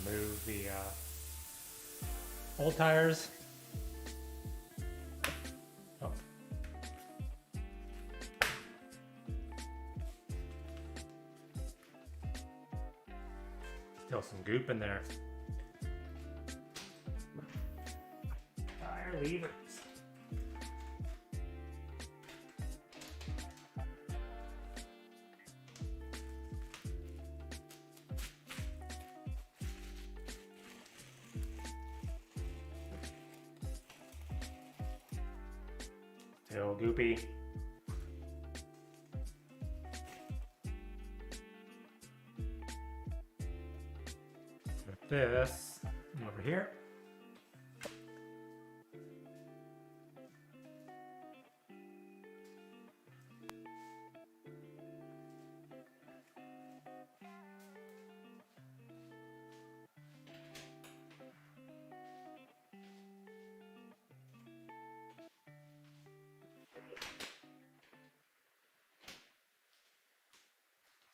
remove the old tires. Oh. Still some goop in there. Tire levers. Still goopy. Put this over here.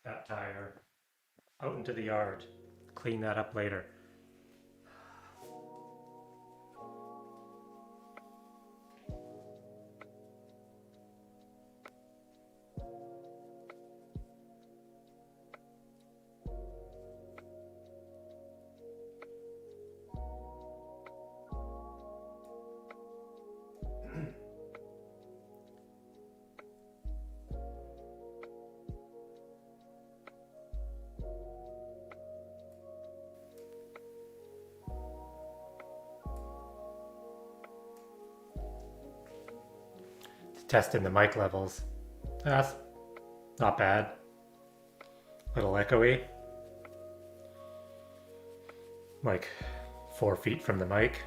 That tire out into the yard. Clean that up later. Testing the mic levels. That's not bad. Little echoey. Like 4 feet from the mic.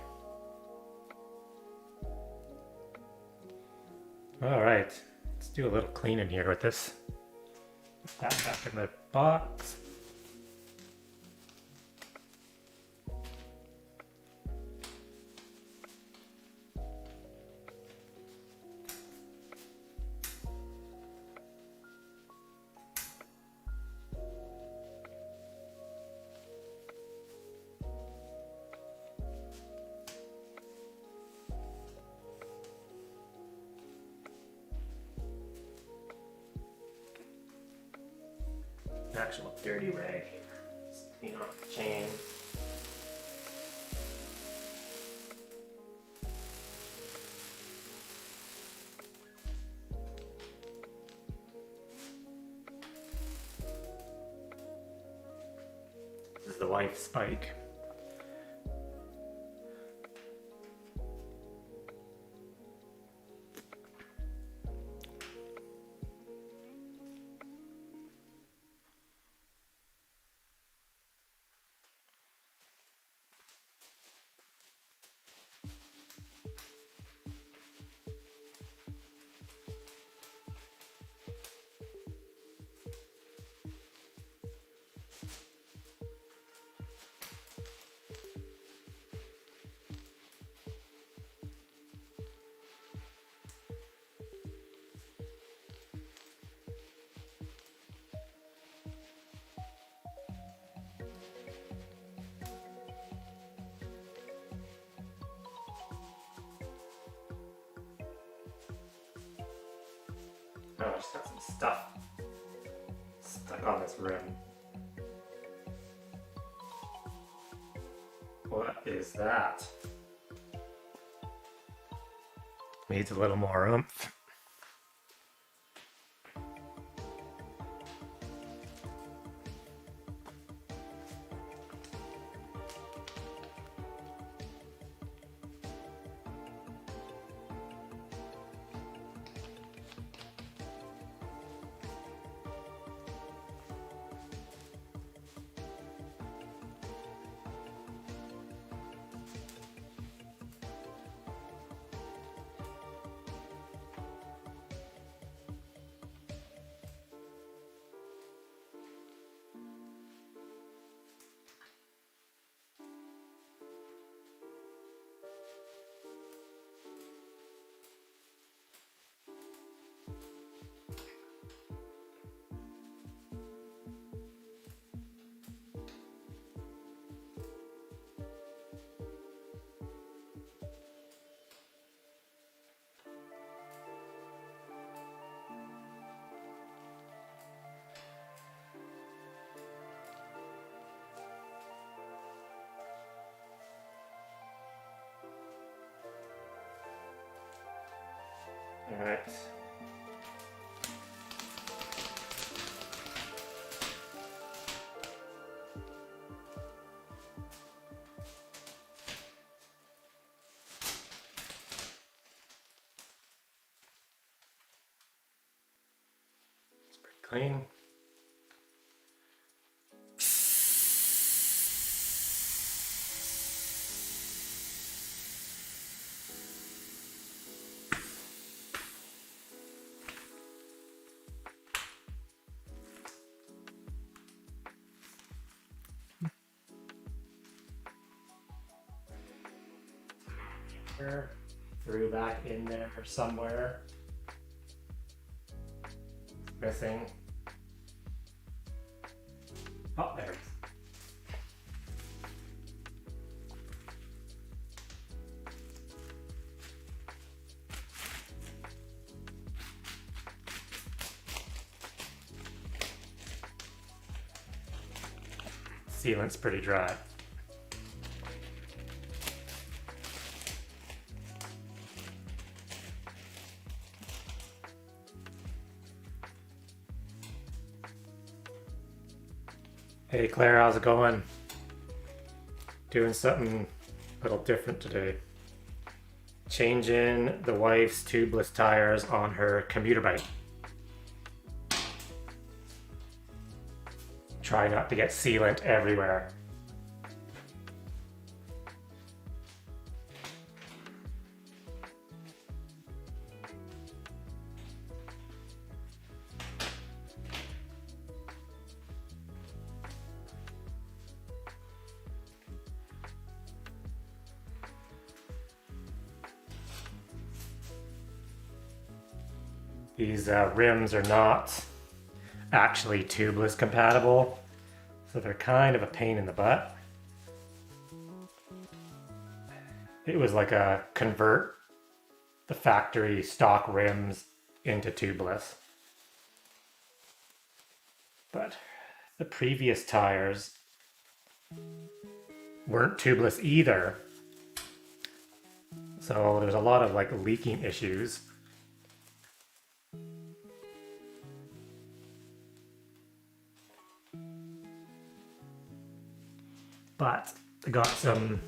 All right, let's do a little cleaning here with this. Put that back in the box. Actual dirty rag here. Clean off the chain. This is the wife's bike. Oh, I just got some stuff stuck on this rim. What is that? Needs a little more oomph. Alright. It's pretty clean. Threw back in there somewhere. Missing. Oh, there it is. Sealant's pretty dry. Hey Claire, how's it going? Doing something a little different today. Changing the wife's tubeless tires on her commuter bike. Try not to get sealant everywhere. These rims are not actually tubeless compatible, so they're kind of a pain in the butt. It was like a convert the factory stock rims into tubeless. But the previous tires weren't tubeless either. So there's a lot of like leaking issues. But I got some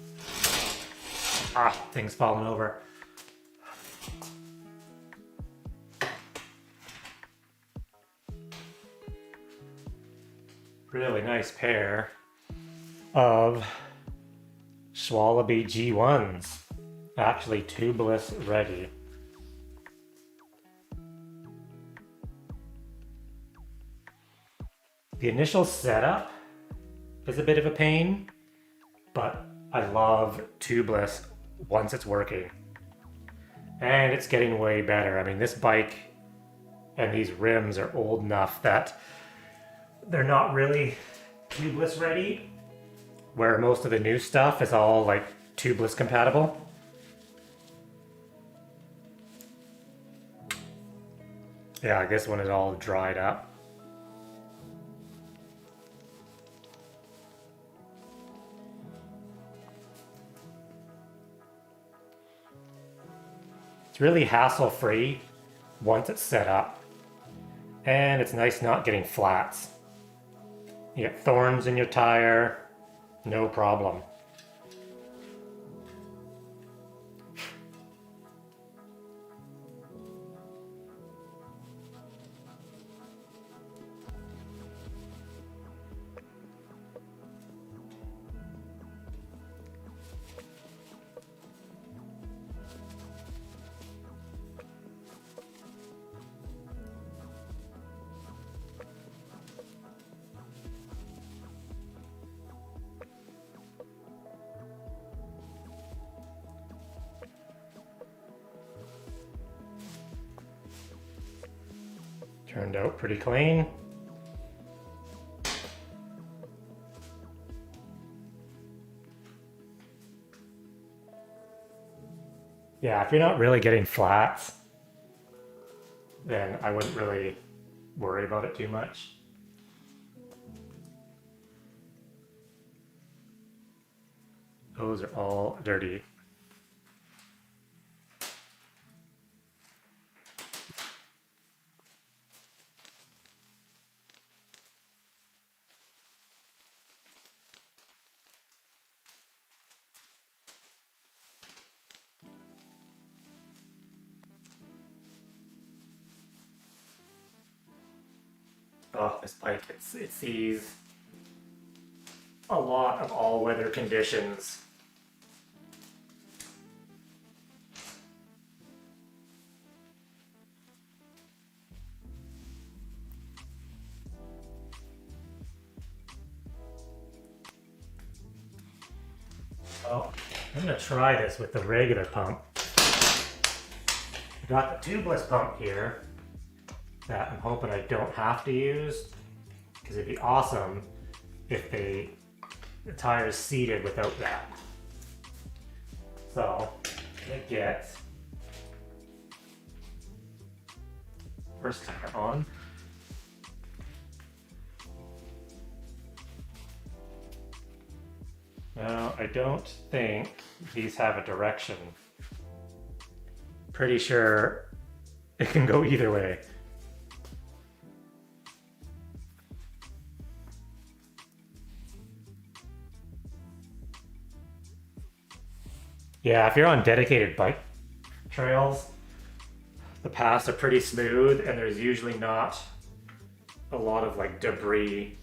things falling over. Really nice pair of Schwalbe G1s, actually tubeless ready. The initial setup is a bit of a pain, but I love tubeless once it's working. And it's getting way better. I mean, this bike and these rims are old enough that they're not really tubeless ready, where most of the new stuff is all like tubeless compatible. Yeah, this one is all dried up. It's really hassle-free once it's set up, and it's nice not getting flats. You get thorns in your tire, no problem. Turned out pretty clean. Yeah, if you're not really getting flats, then I wouldn't really worry about it too much. Those are all dirty. Oh, this bike, it sees a lot of all weather conditions. Oh, I'm gonna try this with the regular pump. I got the tubeless pump here that I'm hoping I don't have to use, because it'd be awesome if the tire's seated without that. So, I'm gonna get first tire on. Now, I don't think these have a direction. Pretty sure it can go either way. Yeah, if you're on dedicated bike trails, the paths are pretty smooth and there's usually not a lot of like debris.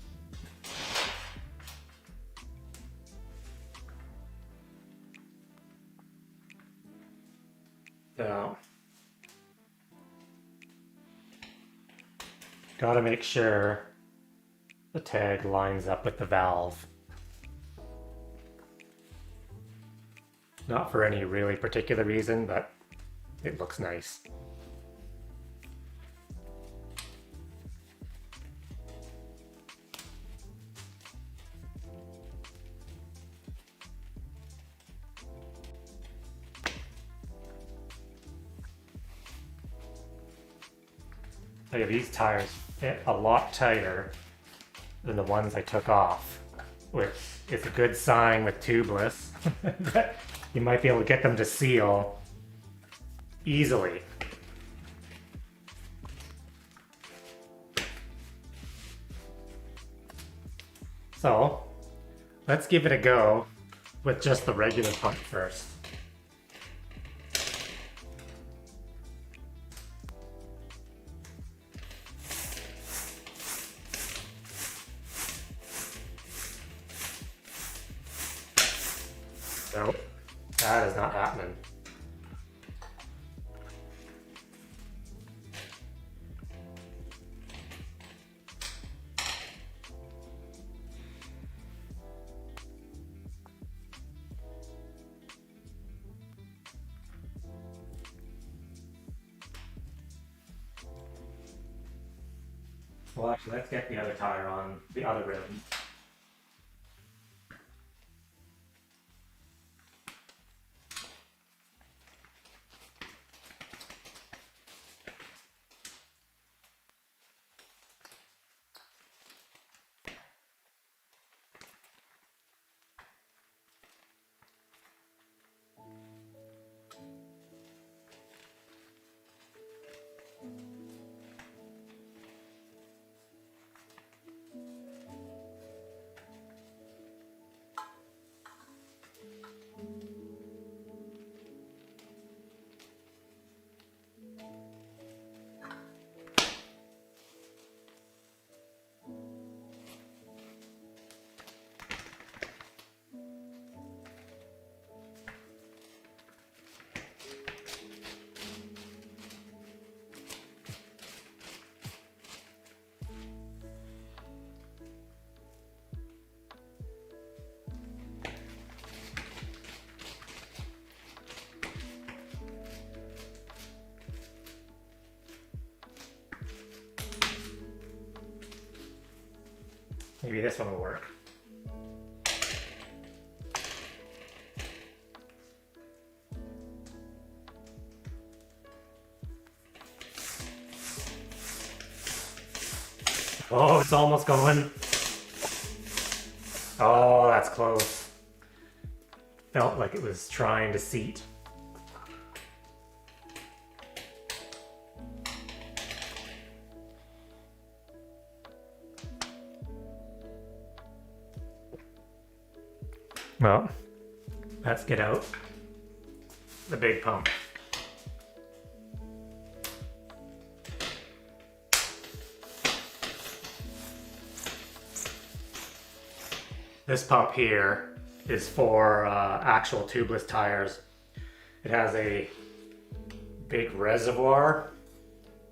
So, gotta make sure the tag lines up with the valve. Not for any really particular reason, but it looks nice. Like these tires fit a lot tighter than the ones I took off, which is a good sign with tubeless. You might be able to get them to seal easily. So let's give it a go with just the regular pump first. Nope, that is not happening. Well, actually, let's get the other tire on the other rim. Maybe this one will work. Oh, it's almost going. Oh, that's close. Felt like it was trying to seat. Well, let's get out the big pump. This pump here is for actual tubeless tires. It has a big reservoir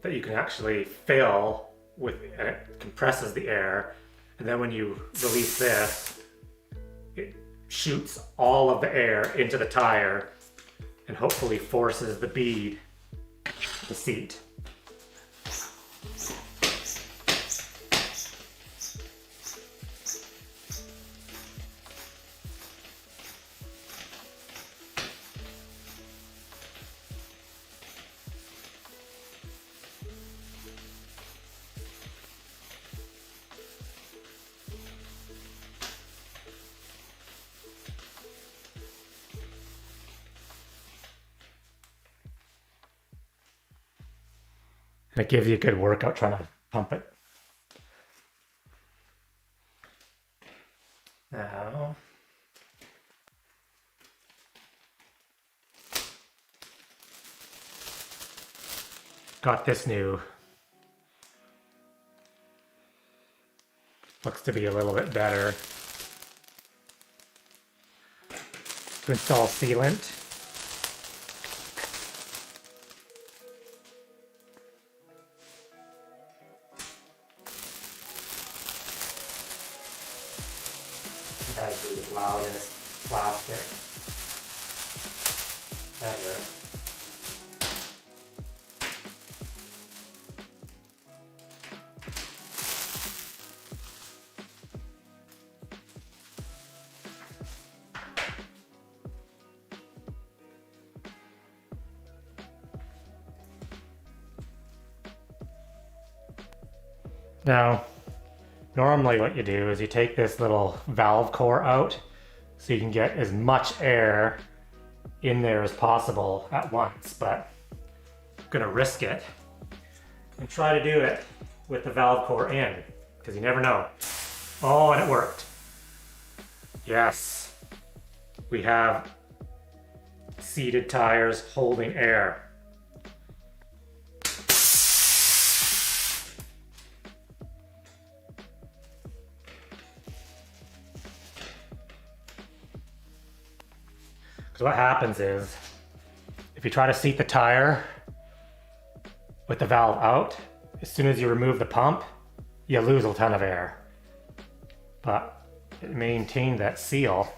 that you can actually fill with, and it compresses the air. And then when you release this, it shoots all of the air into the tire and hopefully forces the bead to the seat. And it gives you a good workout trying to pump it. Now, got this new, looks to be a little bit better, to install sealant. It has the loudest plastic ever. Now, normally what you do is you take this little valve core out so you can get as much air in there as possible at once, but I'm gonna risk it and try to do it with the valve core in, because you never know. Oh, and it worked. Yes, we have seated tires holding air. Because what happens is, if you try to seat the tire with the valve out, as soon as you remove the pump, you lose a ton of air. But it maintained that seal.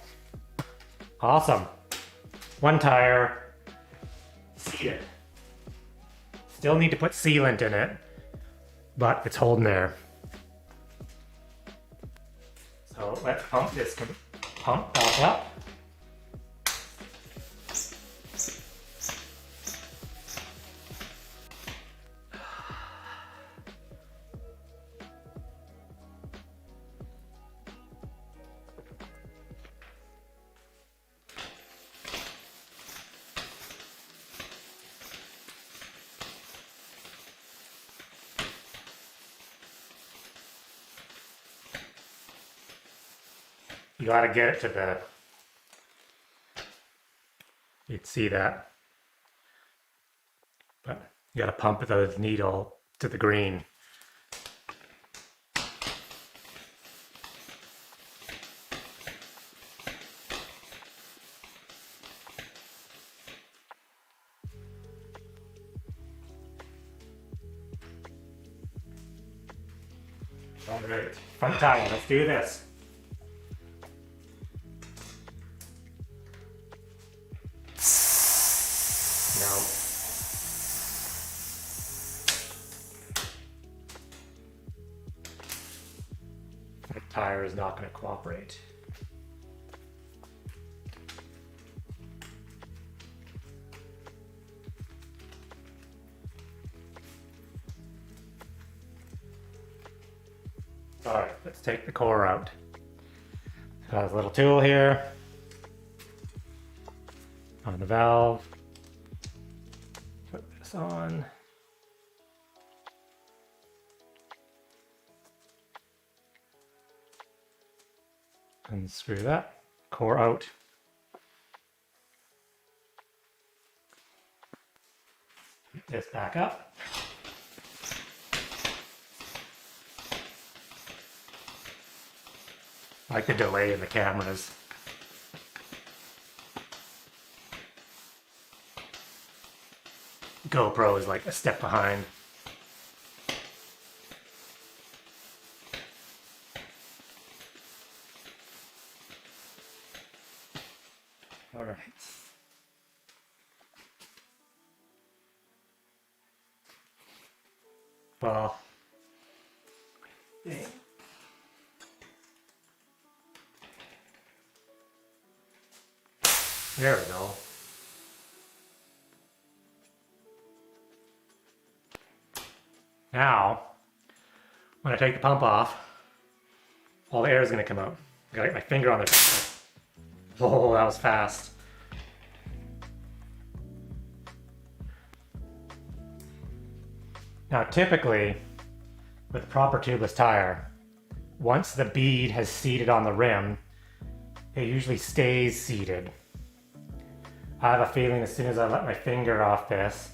Awesome. One tire seated. Still need to put sealant in it, but it's holding air. So let's pump this pump back up. You gotta get it to the, you'd see that, but you gotta pump the needle to the green. All right, front tire, let's do this. No. The tire is not going to cooperate. All right, let's take the core out. Got a little tool here on the valve. Put this on. Unscrew that core out. Put this back up. I like the delay in the cameras. GoPro is like a step behind. All right. Well, there we go. Now, when I take the pump off, all the air is going to come out. I gotta get my finger on it. Oh, that was fast. Now, typically, with a proper tubeless tire, once the bead has seated on the rim, it usually stays seated. I have a feeling as soon as I let my finger off this,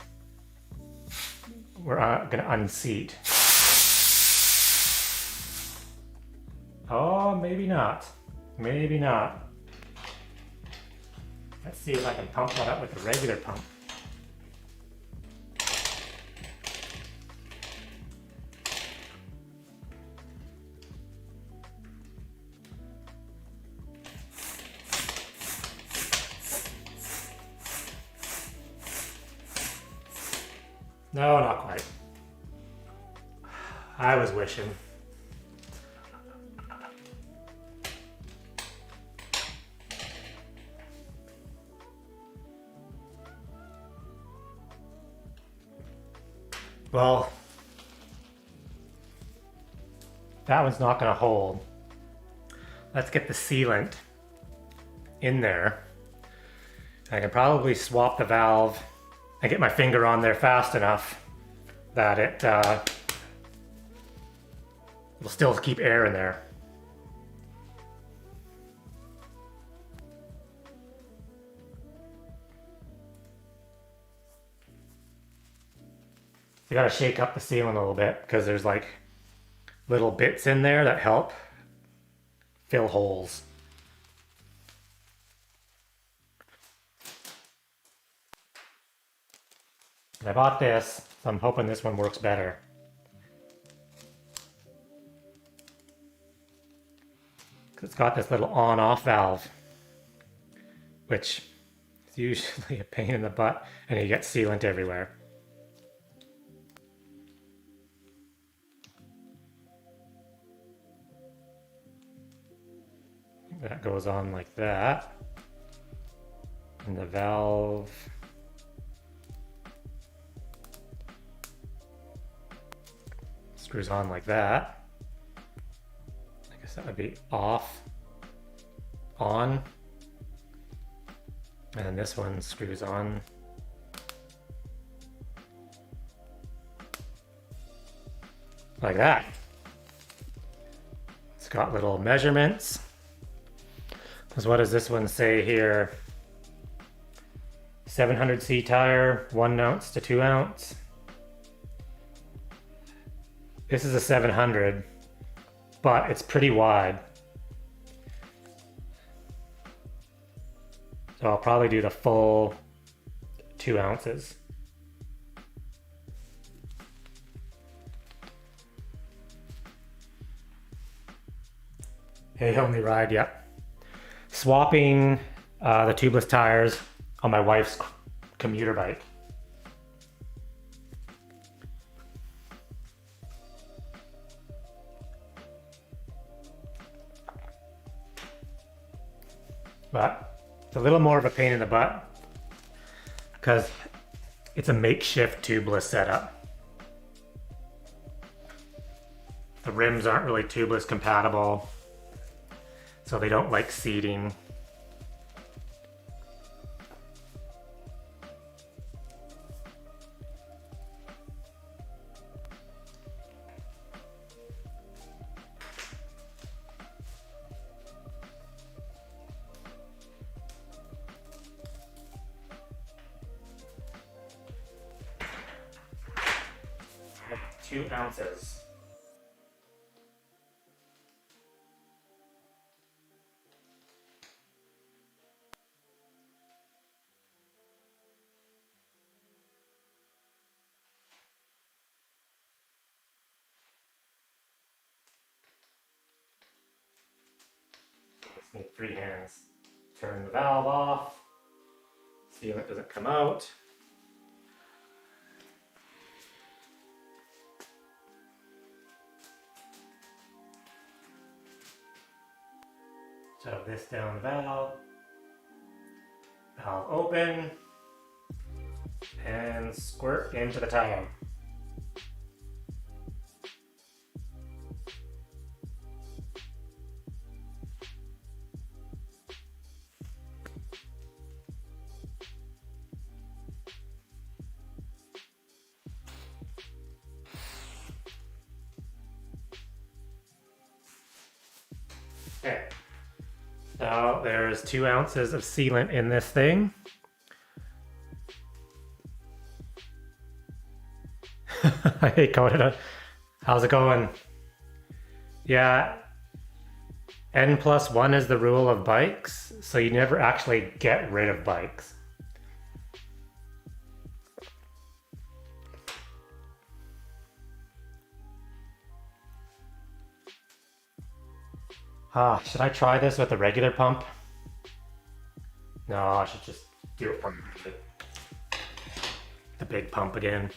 we're gonna unseat. Oh, maybe not. Maybe not. Let's see if I can pump that up with a regular pump. No, not quite. I was wishing. Well, that one's not going to hold. Let's get the sealant in there. I can probably swap the valve and get my finger on there fast enough that it will still keep air in there. You gotta shake up the sealant a little bit because there's like little bits in there that help fill holes. And I bought this, so I'm hoping this one works better. It's got this little on-off valve, which is usually a pain in the butt, and you get sealant everywhere. That goes on like that. And the valve screws on like that. I guess that would be off, on. And then this one screws on. Like that. It's got little measurements. Because what does this one say here? 700C tire, 1 ounce to 2 ounce. This is a 700, but it's pretty wide. So I'll probably do the full 2 ounces. Hey, only ride, yep. Swapping the tubeless tires on my wife's commuter bike. But it's a little more of a pain in the butt because it's a makeshift tubeless setup. The rims aren't really tubeless compatible, so they don't like seating. I have 2 ounces. Need 3 hands. Turn the valve off. Sealant doesn't come out. Shove this down the valve. Valve open. And squirt into the tire. Okay. Now there's 2 ounces of sealant in this thing. I hate coated it. How's it going? Yeah, N+1 is the rule of bikes, so you never actually get rid of bikes. Should I try this with a regular pump? No, I should just do it from the big pump again.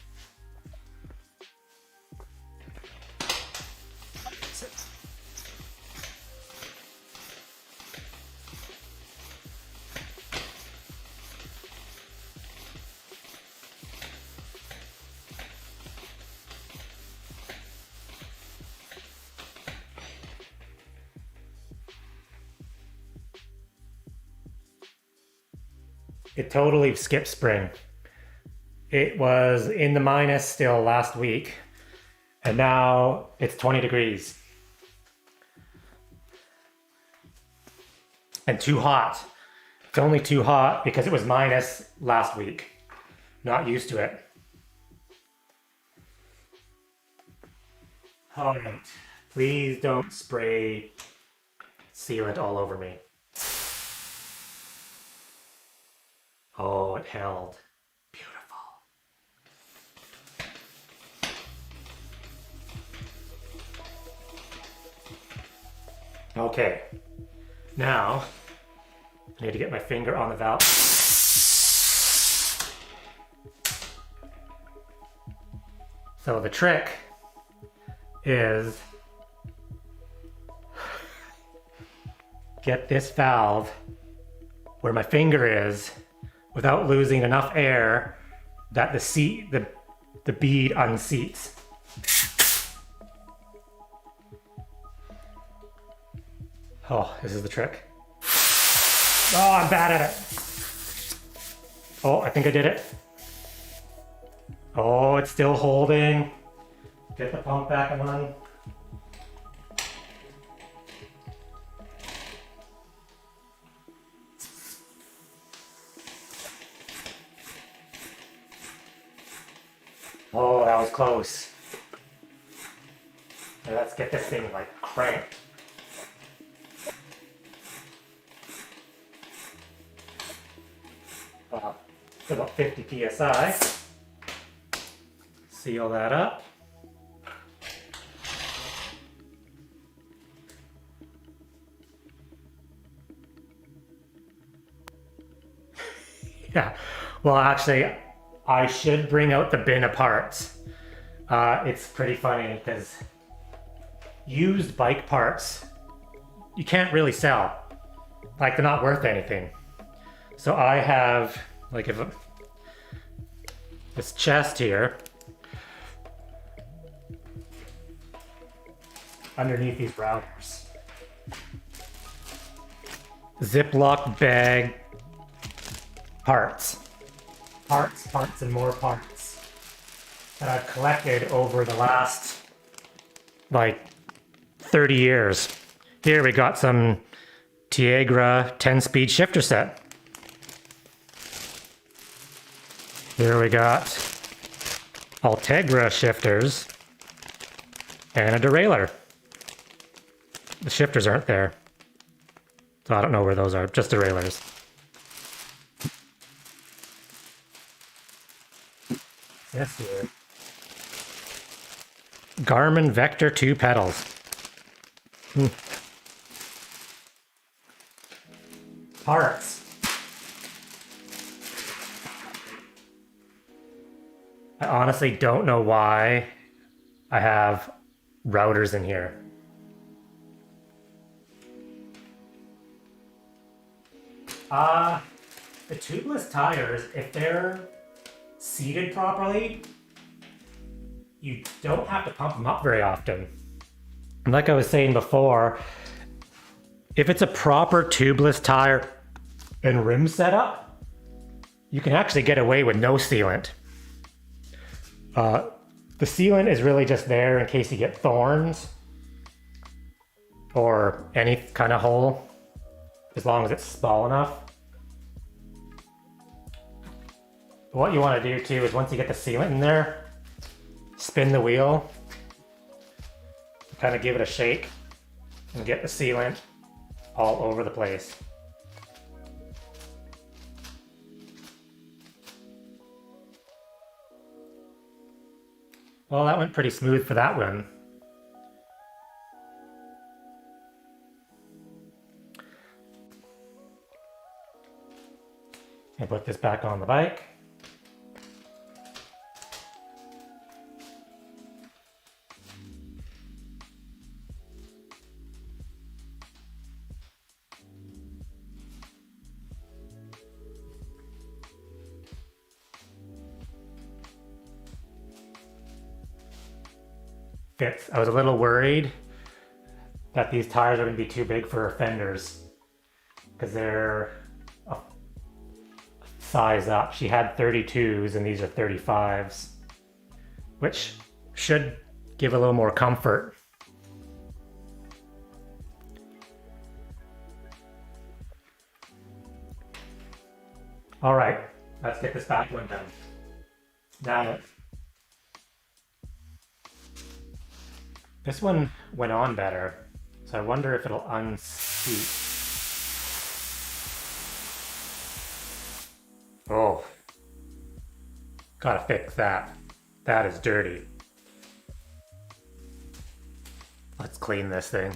It totally skipped spring. It was in the minus still last week, and now it's 20 degrees. And too hot. It's only too hot because it was minus last week. Not used to it. All right, please don't spray sealant all over me. Oh, it held. Beautiful. Okay, now I need to get my finger on the valve. So the trick is get this valve where my finger is without losing enough air that the bead unseats. Oh, this is the trick. Oh, I'm bad at it. Oh, I think I did it. Oh, it's still holding. Get the pump back on. Oh, that was close. Now let's get this thing like cranked. It's about 50 psi. Seal that up. Yeah, well actually I should bring out the bin of parts. It's pretty funny because used bike parts you can't really sell. Like, they're not worth anything. So I have like this chest here underneath these routers. Ziploc bag parts, and more parts that I've collected over the last like 30 years. Here we got some Tiegra 10-speed shifter set. Here we got Ultegra shifters and a derailleur. The shifters aren't there, so I don't know where those are, just derailleurs. This here. Garmin Vector 2 pedals. parts. I honestly don't know why I have routers in here. The tubeless tires, if they're seated properly, you don't have to pump them up very often. And like I was saying before, if it's a proper tubeless tire and rim setup, you can actually get away with no sealant. The sealant is really just there in case you get thorns or any kind of hole, as long as it's small enough. But what you want to do too is once you get the sealant in there, spin the wheel, kind of give it a shake, and get the sealant all over the place. Well, that went pretty smooth for that one. I put this back on the bike. Fits. I was a little worried that these tires are going to be too big for fenders because they're a size up. She had 32s and these are 35s, which should give a little more comfort. All right, let's get this back one done. Now, this one went on better, so I wonder if it'll unseat. Oh, gotta fix that. That is dirty. Let's clean this thing.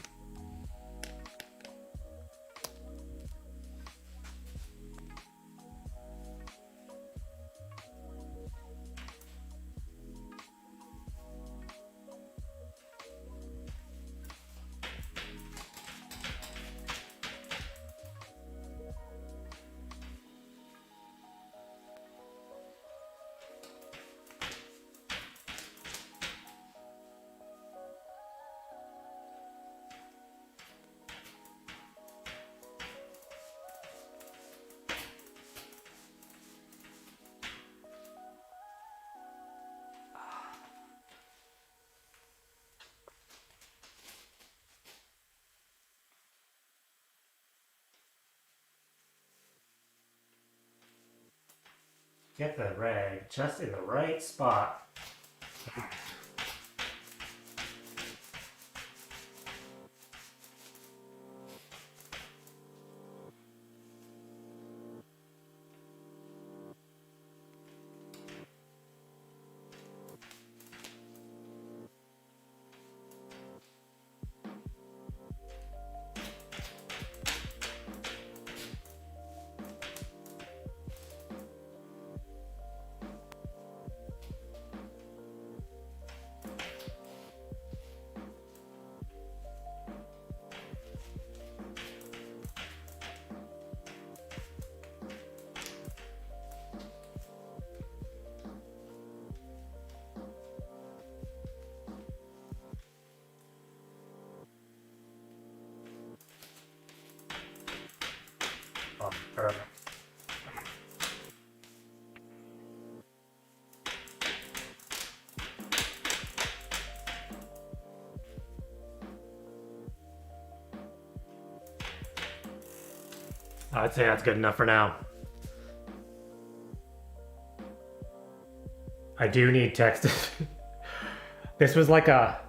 Get the rag just in the right spot. Oh, perfect. I'd say that's good enough for now. I do need text. This was like a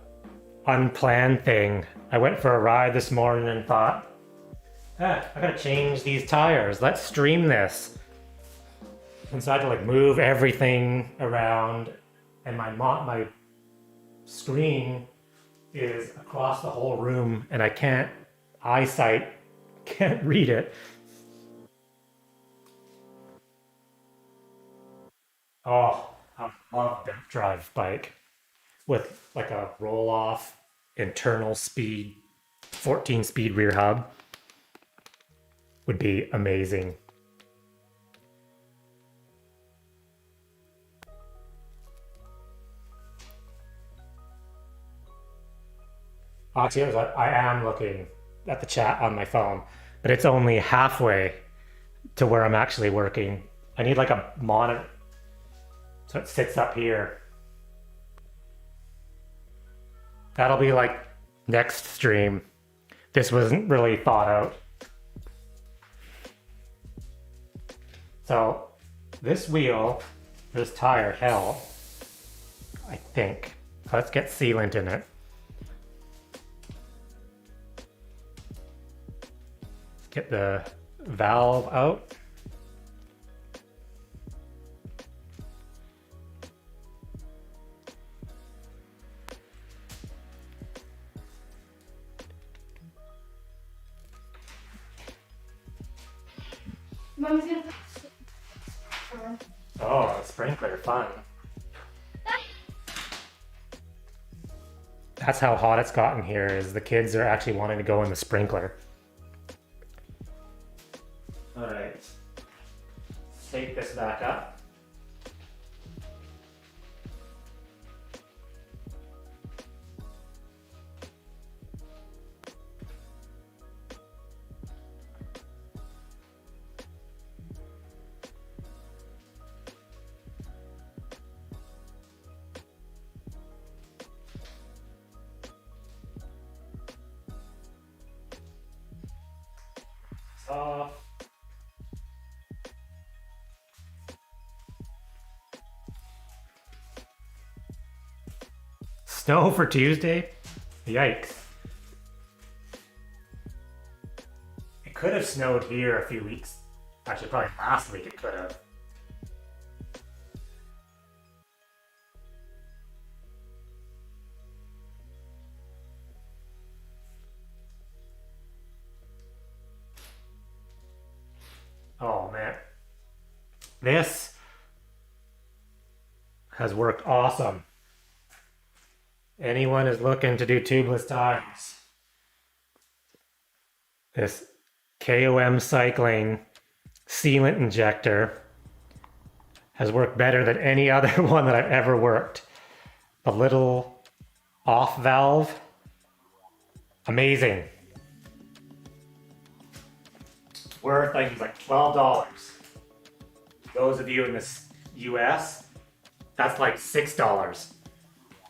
unplanned thing. I went for a ride this morning and thought, I gotta change these tires. Let's stream this. And so I had to like move everything around, and my screen is across the whole room, and I can't read it. Oh, I love a drive bike with like a roll off internal speed, 14 speed rear hub would be amazing. Actually, I am looking at the chat on my phone, but it's only halfway to where I'm actually working. I need like a monitor so it sits up here. That'll be like next stream. This wasn't really thought out. So this wheel, this tire held, I think. Let's get sealant in it. Let's get the valve out. Mom's gonna Oh, sprinkler, fun. That's how hot it's gotten here, is the kids are actually wanting to go in the sprinkler. All right, let's take this back up. Off. Snow for Tuesday? Yikes. It could have snowed here a few weeks. Actually, probably last week it could have. Oh man. This has worked awesome. Anyone is looking to do tubeless tires, this KOM cycling sealant injector has worked better than any other one that I've ever worked. The little off valve, amazing. Worth, I think, like $12. Those of you in the US, that's like $6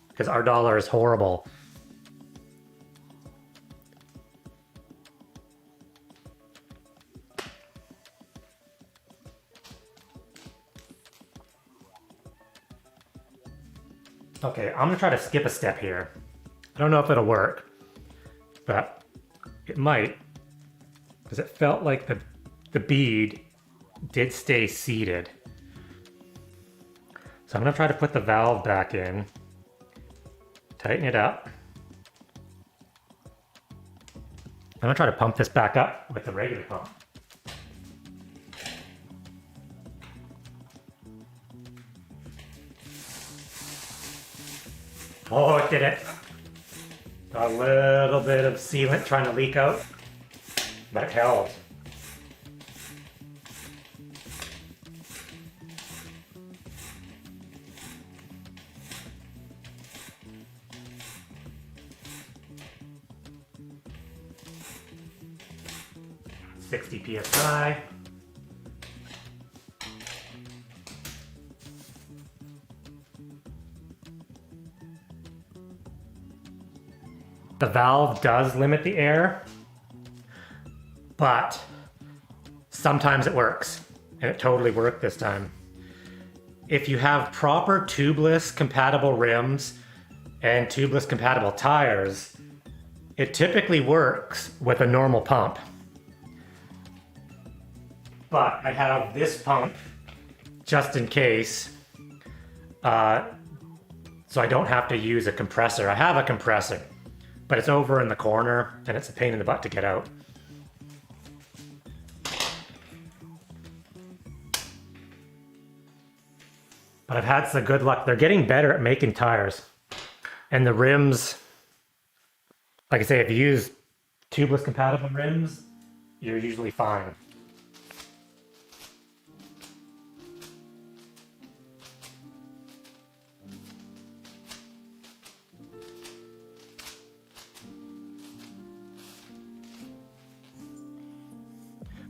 because our dollar is horrible. Okay, I'm gonna try to skip a step here. I don't know if it'll work, but it might, because it felt like the bead did stay seated. So I'm gonna try to put the valve back in, tighten it up. I'm gonna try to pump this back up with the regular pump. Oh, it did it. A little bit of sealant trying to leak out, but it held. PSI. The valve does limit the air, but sometimes it works, and it totally worked this time. If you have proper tubeless compatible rims and tubeless compatible tires, it typically works with a normal pump. But I have this pump just in case, so I don't have to use a compressor. I have a compressor, but it's over in the corner and it's a pain in the butt to get out. But I've had some good luck. They're getting better at making tires. And the rims, like I say, if you use tubeless compatible rims, you're usually fine.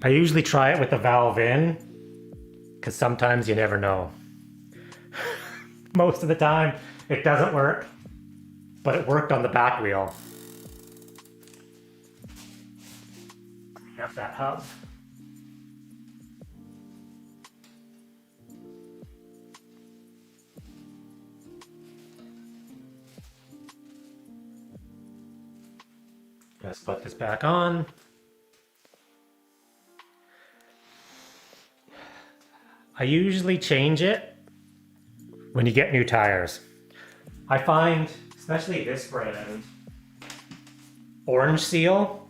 I usually try it with the valve in, because sometimes you never know. Most of the time, it doesn't work, but it worked on the back wheel. Got that hub. Let's put this back on. I usually change it when you get new tires. I find, especially this brand, Orange Seal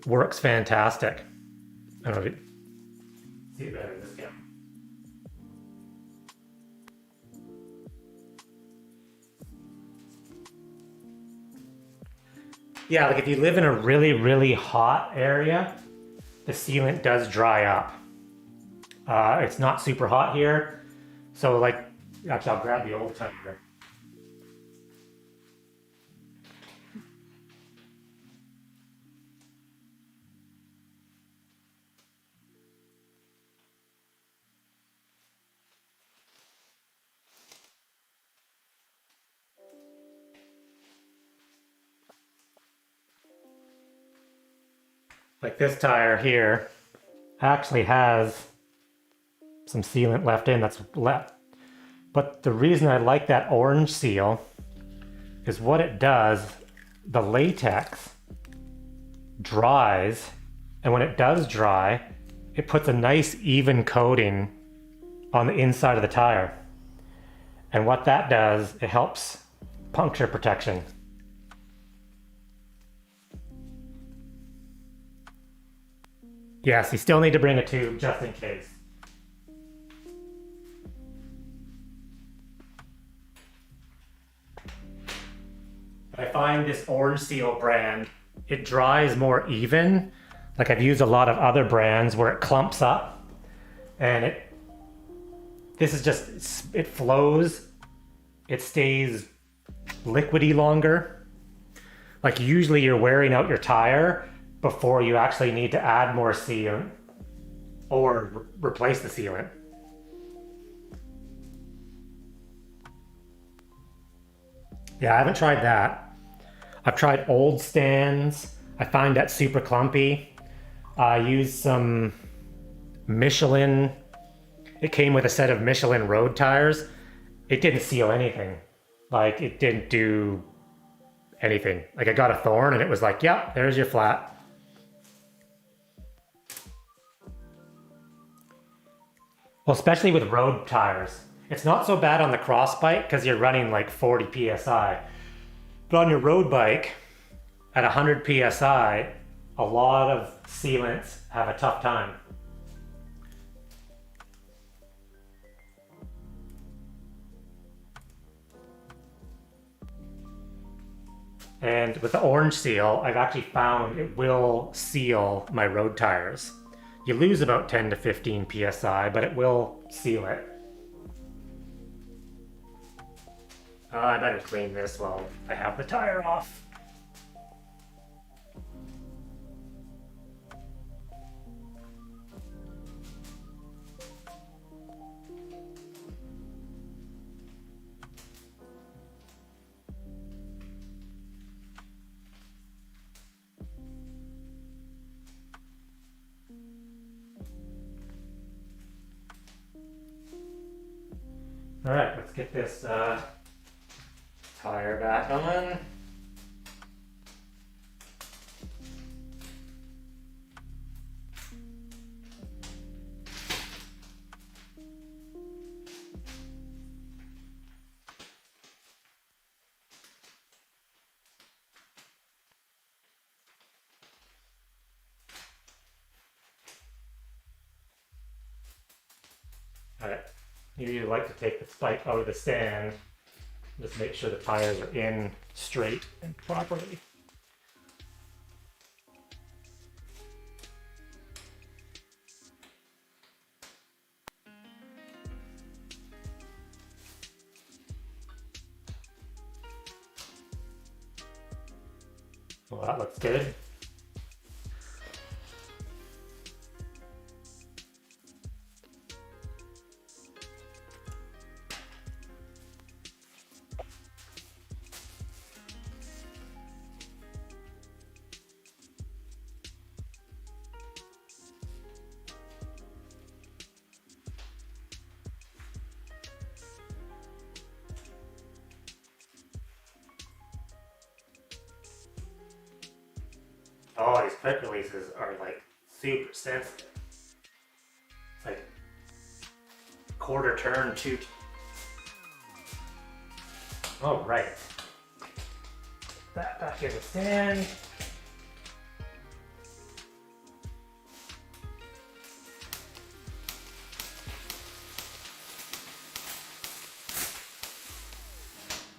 works fantastic. I don't know if you see it better in this camera. Yeah, like if you live in a really, really hot area, the sealant does dry up. It's not super hot here. So like, actually I'll grab the old tire. Like this tire here actually has some sealant left in that's left. But the reason I like that Orange Seal is what it does, the latex dries, and when it does dry, it puts a nice even coating on the inside of the tire. And what that does, it helps puncture protection. Yes, you still need to bring a tube just in case. I find this Orange Seal brand, it dries more even. Like I've used a lot of other brands where it clumps up, and this is just, it flows, it stays liquidy longer. Like usually you're wearing out your tire before you actually need to add more sealant or replace the sealant. Yeah, I haven't tried that. I've tried old stands. I find that super clumpy. I used some Michelin. It came with a set of Michelin road tires. It didn't seal anything. Like it didn't do anything. Like I got a thorn and it was like, yep, there's your flat. Well, especially with road tires. It's not so bad on the cross bike because you're running like 40 PSI. But on your road bike, at 100 PSI, a lot of sealants have a tough time. And with the Orange Seal, I've actually found it will seal my road tires. You lose about 10 to 15 PSI, but it will seal it. I better clean this while I have the tire off. All right, let's get this tire back on. All right. You like to take the spike out of the stand. Just make sure the tires are in straight and properly. Well, that looks good. Oh, these quick releases are like super sensitive. It's like quarter turn, two. All right. That back in the stand.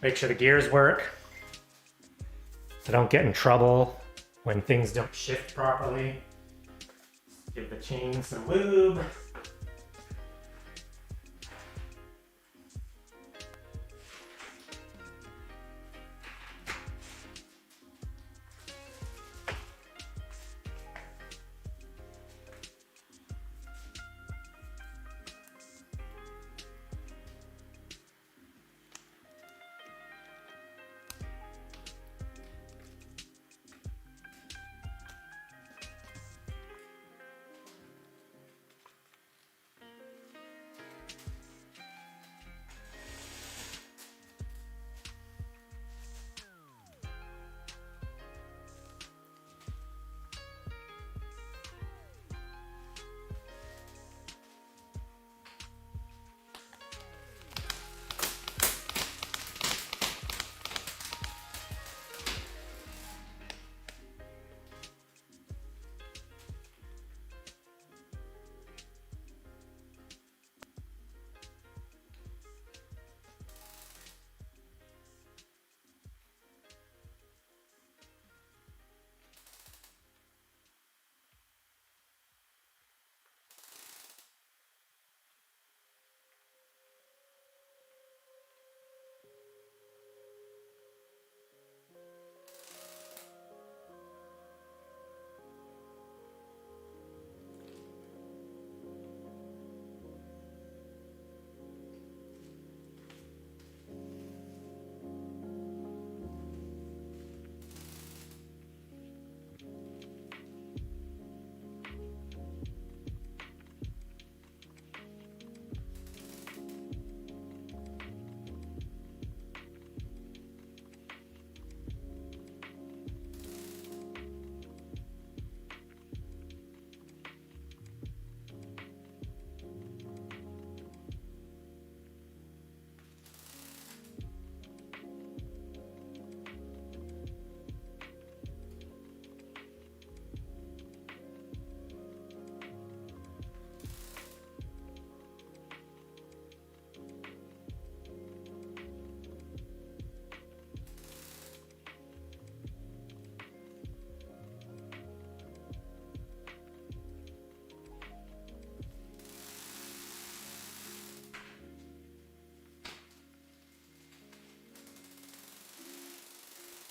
Make sure the gears work, so don't get in trouble when things don't shift properly. Give the chain some lube.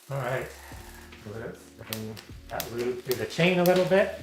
All right, let's bring that lube through the chain a little bit.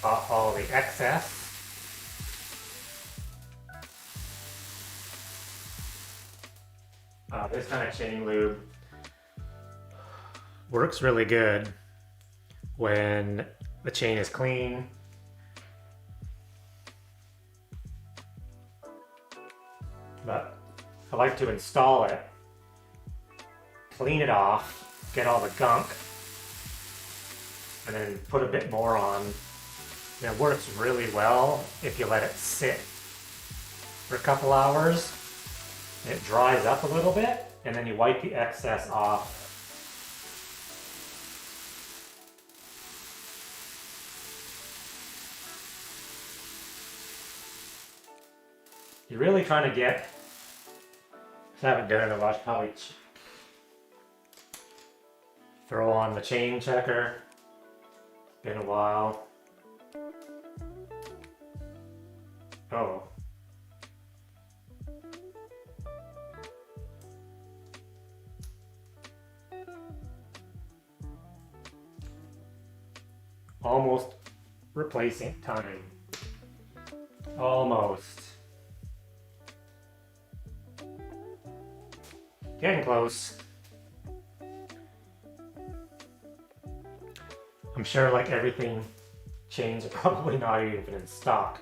off all the excess. This kind of chain lube works really good when the chain is clean. But I like to install it, clean it off, get all the gunk, and then put a bit more on. And it works really well if you let it sit for a couple hours. It dries up a little bit, and then you wipe the excess off. You're really trying to get, I haven't done it in a while, probably throw on the chain checker. It's been a while. Oh. Almost replacing time. Almost. Getting close. I'm sure like everything, chains are probably not even in stock.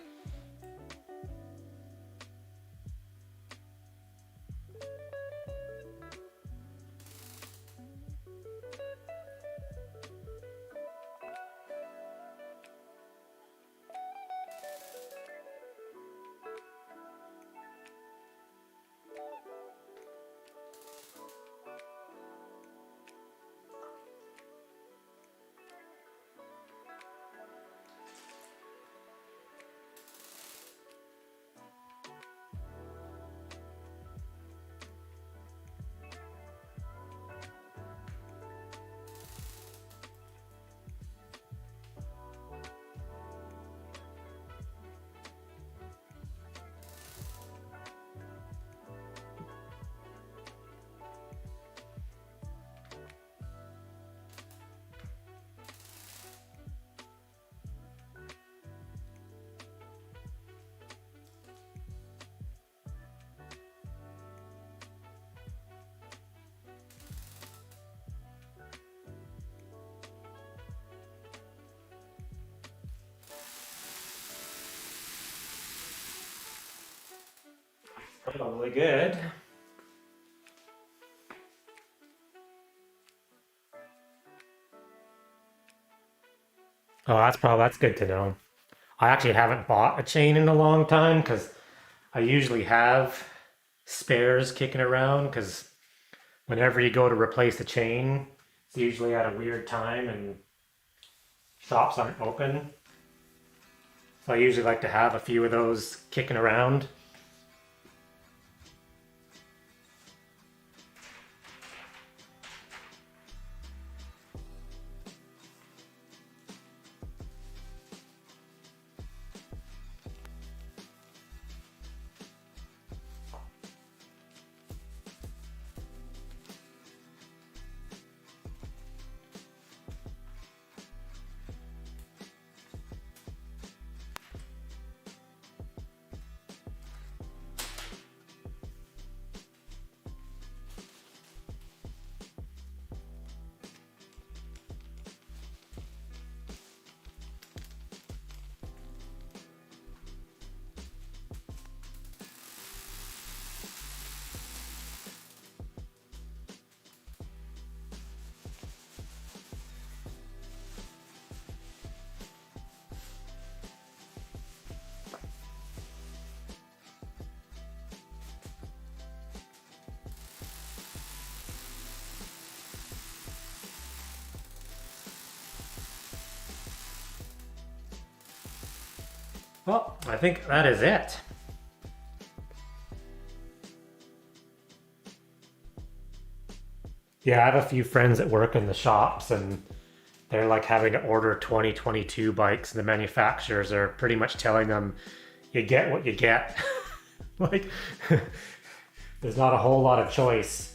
Probably good. Oh, that's good to know. I actually haven't bought a chain in a long time because I usually have spares kicking around because whenever you go to replace a chain, it's usually at a weird time and shops aren't open. So I usually like to have a few of those kicking around. Well, I think that is it. Yeah, I have a few friends that work in the shops and they're like having to order 2022 bikes and the manufacturers are pretty much telling them you get what you get. Like there's not a whole lot of choice.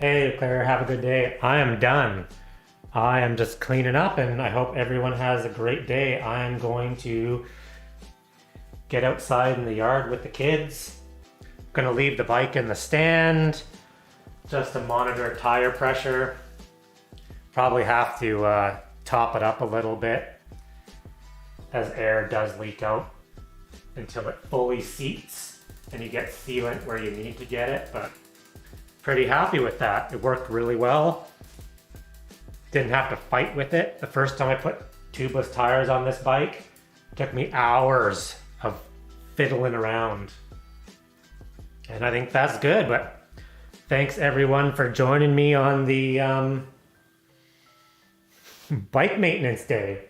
Hey, Claire, have a good day. I am done. I am just cleaning up and I hope everyone has a great day. I am going to get outside in the yard with the kids. Gonna leave the bike in the stand just to monitor tire pressure. Probably have to top it up a little bit as air does leak out until it fully seats and you get sealant where you need to get it, but pretty happy with that. It worked really well. Didn't have to fight with it. The first time I put tubeless tires on this bike, it took me hours of fiddling around. And I think that's good, but thanks everyone for joining me on the bike maintenance day.